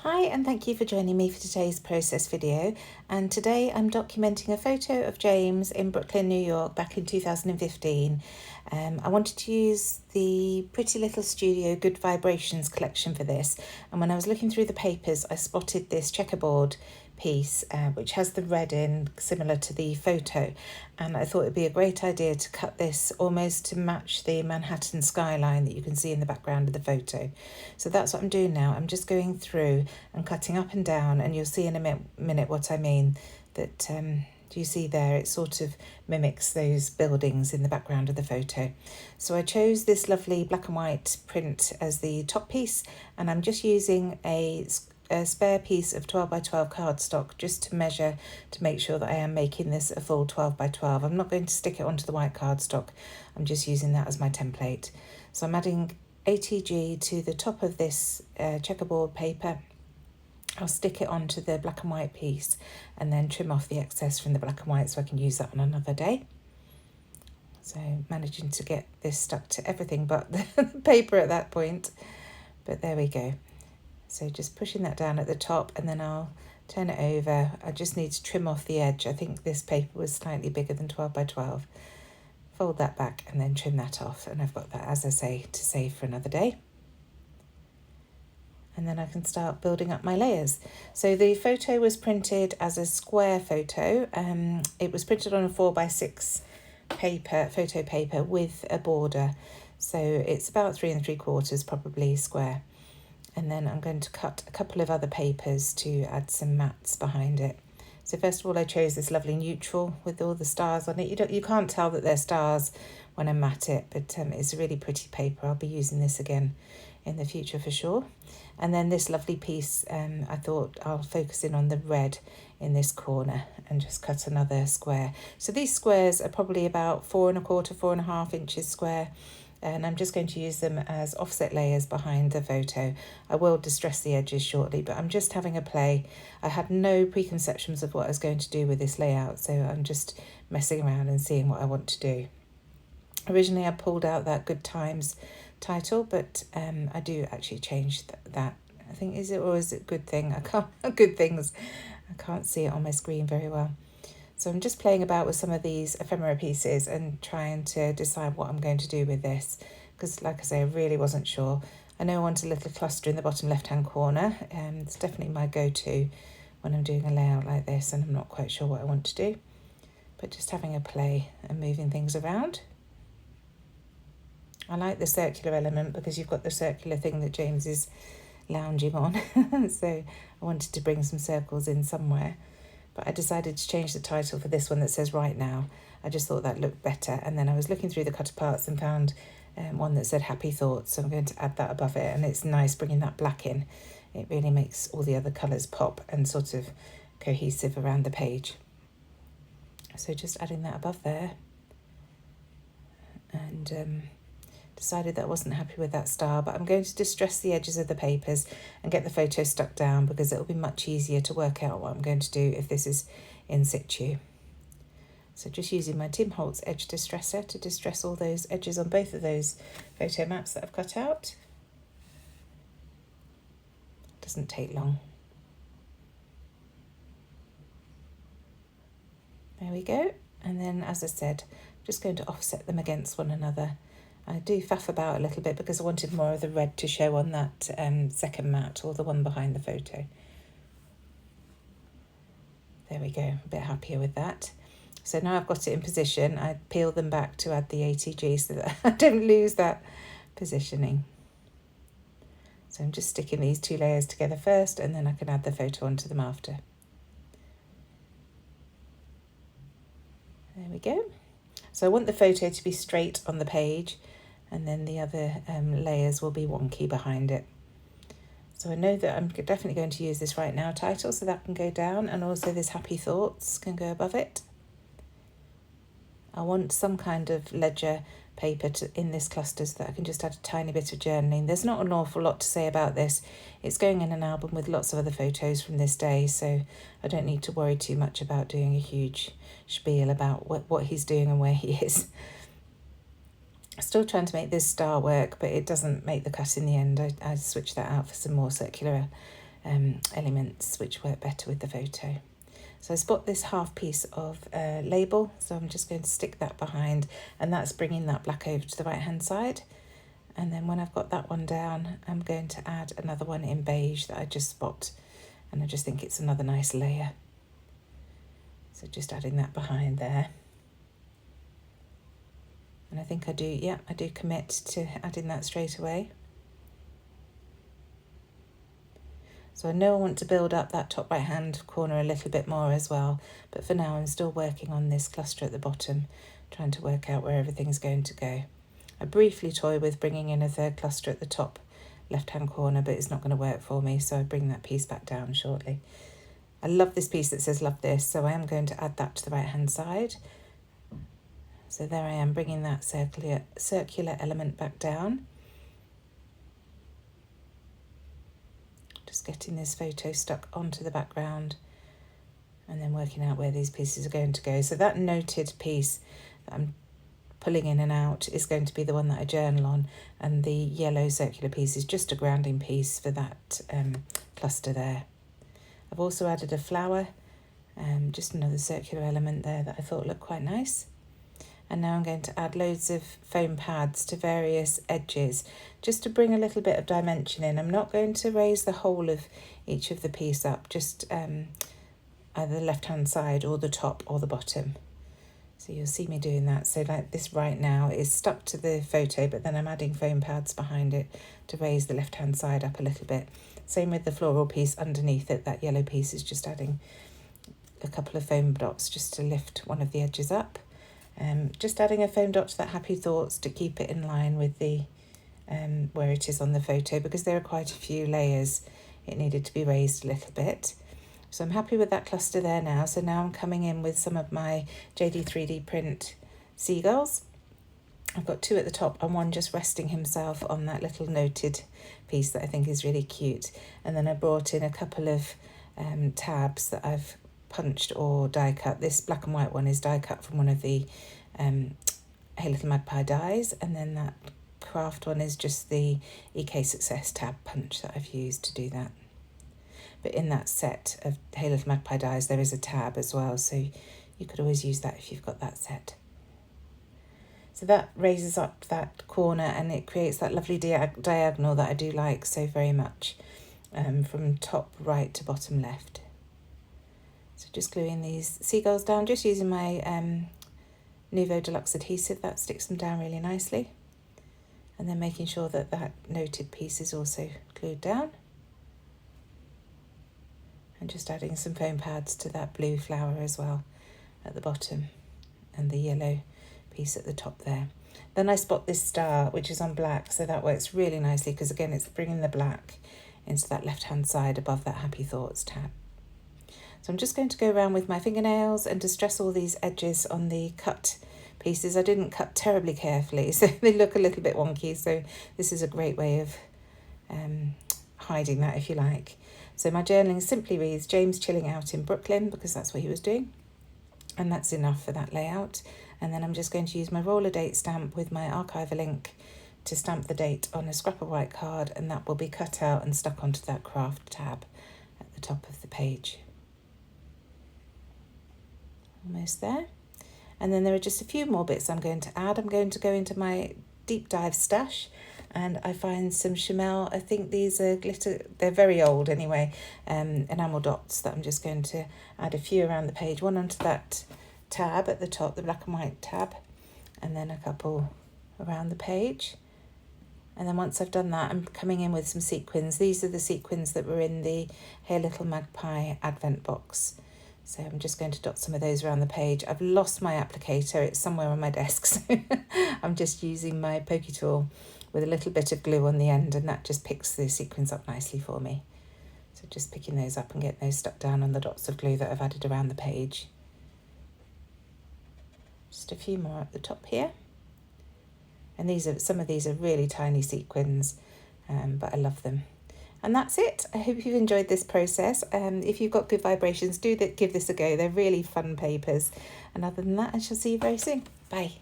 Hi, and thank you for joining me for today's process video. And today I'm documenting a photo of James in Brooklyn, New York back in 2015. I wanted to use the Pretty Little Studio Good Vibrations collection for this. And when I was looking through the papers, I spotted this checkerboard piece which has the red in, similar to the photo, and I thought it'd be a great idea to cut this almost to match the Manhattan skyline that you can see in the background of the photo. So that's what I'm doing now. I'm just going through and cutting up and down, and you'll see in a minute what I mean. That do you see there, it sort of mimics those buildings in the background of the photo. So I chose this lovely black and white print as the top piece, and I'm just using a spare piece of 12 by 12 cardstock just to measure to make sure that I am making this a full 12 by 12. I'm not going to stick it onto the white cardstock, I'm just using that as my template. So I'm adding ATG to the top of this checkerboard paper. I'll stick it onto the black and white piece and then trim off the excess from the black and white so I can use that on another day. So managing to get this stuck to everything but the paper at that point, but there we go. So just pushing that down at the top, and then I'll turn it over. I just need to trim off the edge. I think this paper was slightly bigger than 12 by 12. Fold that back and then trim that off, and I've got that, as I say, to save for another day. And then I can start building up my layers. So the photo was printed as a square photo. It was printed on a 4x6 paper, photo paper with a border. So it's about 3 3/4 probably square. And then I'm going to cut a couple of other papers to add some mats behind it. So first of all, I chose this lovely neutral with all the stars on it. You can't tell that they're stars when I mat it, but it's a really pretty paper. I'll be using this again in the future for sure. And then this lovely piece, I thought I'll focus in on the red in this corner and just cut another square. So these squares are probably about 4 1/4, 4.5 inches square. And I'm just going to use them as offset layers behind the photo. I will distress the edges shortly, but I'm just having a play. I had no preconceptions of what I was going to do with this layout, so I'm just messing around and seeing what I want to do. Originally I pulled out that Good Times title, but I do actually change that. I think, is it Good Thing? I can't Good Things. I can't see it on my screen very well. So I'm just playing about with some of these ephemera pieces and trying to decide what I'm going to do with this, because like I say, I really wasn't sure. I know I want a little cluster in the bottom left hand corner, and it's definitely my go-to when I'm doing a layout like this and I'm not quite sure what I want to do, but just having a play and moving things around. I like the circular element because you've got the circular thing that James is lounging on. So I wanted to bring some circles in somewhere. But I decided to change the title for this one that says Right Now. I just thought that looked better. And then I was looking through the cut aparts and found one that said Happy Thoughts. So I'm going to add that above it. And it's nice bringing that black in. It really makes all the other colours pop and sort of cohesive around the page. So just adding that above there. And decided that I wasn't happy with that star, but I'm going to distress the edges of the papers and get the photo stuck down, because it'll be much easier to work out what I'm going to do if this is in situ. So just using my Tim Holtz edge distresser to distress all those edges on both of those photo maps that I've cut out. Doesn't take long. There we go. And then, as I said, I'm just going to offset them against one another. I do faff about a little bit because I wanted more of the red to show on that second mat, or the one behind the photo. There we go, a bit happier with that. So now I've got it in position, I peel them back to add the ATG so that I don't lose that positioning. So I'm just sticking these two layers together first, and then I can add the photo onto them after. There we go. So I want the photo to be straight on the page, and then the other layers will be wonky behind it. So I know that I'm definitely going to use this Right Now title, so that can go down, and also this Happy Thoughts can go above it. I want some kind of ledger paper in this cluster so that I can just add a tiny bit of journaling. There's not an awful lot to say about this. It's going in an album with lots of other photos from this day, so I don't need to worry too much about doing a huge spiel about what he's doing and where he is. Still trying to make this star work, but it doesn't make the cut in the end. I switched that out for some more circular elements which work better with the photo. So I spot this half piece of label, so I'm just going to stick that behind, and that's bringing that black over to the right hand side. And then when I've got that one down, I'm going to add another one in beige that I just spot, and I just think it's another nice layer. So just adding that behind there. And I think I do commit to adding that straight away. So I know I want to build up that top right hand corner a little bit more as well, but for now I'm still working on this cluster at the bottom, trying to work out where everything's going to go. I briefly toy with bringing in a third cluster at the top left hand corner, but it's not going to work for me, so I bring that piece back down shortly. I love this piece that says love this, so I am going to add that to the right hand side. So there I am, bringing that circular element back down. Just getting this photo stuck onto the background and then working out where these pieces are going to go. So that noted piece that I'm pulling in and out is going to be the one that I journal on, and the yellow circular piece is just a grounding piece for that cluster there. I've also added a flower, just another circular element there that I thought looked quite nice. And now I'm going to add loads of foam pads to various edges, just to bring a little bit of dimension in. I'm not going to raise the whole of each of the piece up, just either the left-hand side or the top or the bottom. So you'll see me doing that. So like this right now is stuck to the photo, but then I'm adding foam pads behind it to raise the left-hand side up a little bit. Same with the floral piece underneath it. That yellow piece is just adding a couple of foam dots just to lift one of the edges up. Just adding a foam dot to that Happy Thoughts to keep it in line with the where it is on the photo, because there are quite a few layers. It needed to be raised a little bit. So I'm happy with that cluster there now. So now I'm coming in with some of my JD 3D print seagulls. I've got two at the top and one just resting himself on that little noted piece that I think is really cute. And then I brought in a couple of tabs that I've punched or die cut. This black and white one is die cut from one of the Hey Little Magpie dies, and then that craft one is just the EK Success tab punch that I've used to do that. But in that set of Hey Little Magpie dies there is a tab as well, so you could always use that if you've got that set. So that raises up that corner and it creates that lovely diagonal that I do like so very much, from top right to bottom left. So just gluing these seagulls down, just using my Nuvo Deluxe adhesive, that sticks them down really nicely. And then making sure that that noted piece is also glued down. And just adding some foam pads to that blue flower as well at the bottom, and the yellow piece at the top there. Then I spot this star, which is on black, so that works really nicely because again it's bringing the black into that left hand side above that Happy Thoughts tab. So I'm just going to go around with my fingernails and distress all these edges on the cut pieces. I didn't cut terribly carefully, so they look a little bit wonky, so this is a great way of hiding that, if you like. So my journaling simply reads James chilling out in Brooklyn, because that's what he was doing, and that's enough for that layout. And then I'm just going to use my roller date stamp with my archiver link to stamp the date on a scrap of white card, and that will be cut out and stuck onto that craft tab at the top of the page. Almost there. And then there are just a few more bits I'm going to add. I'm going to go into my deep dive stash and I find some Chamel, I think these are glitter, they're very old anyway, enamel dots that I'm just going to add a few around the page, one onto that tab at the top, the black and white tab, and then a couple around the page. And then once I've done that, I'm coming in with some sequins. These are the sequins that were in the Hey Little Magpie advent box. So I'm just going to dot some of those around the page. I've lost my applicator, it's somewhere on my desk, so I'm just using my pokey tool with a little bit of glue on the end, and that just picks the sequins up nicely for me. So just picking those up and getting those stuck down on the dots of glue that I've added around the page. Just a few more at the top here. And these are, some of these are really tiny sequins, but I love them. And that's it. I hope you've enjoyed this process. If you've got good vibrations, give this a go. They're really fun papers. And other than that, I shall see you very soon. Bye.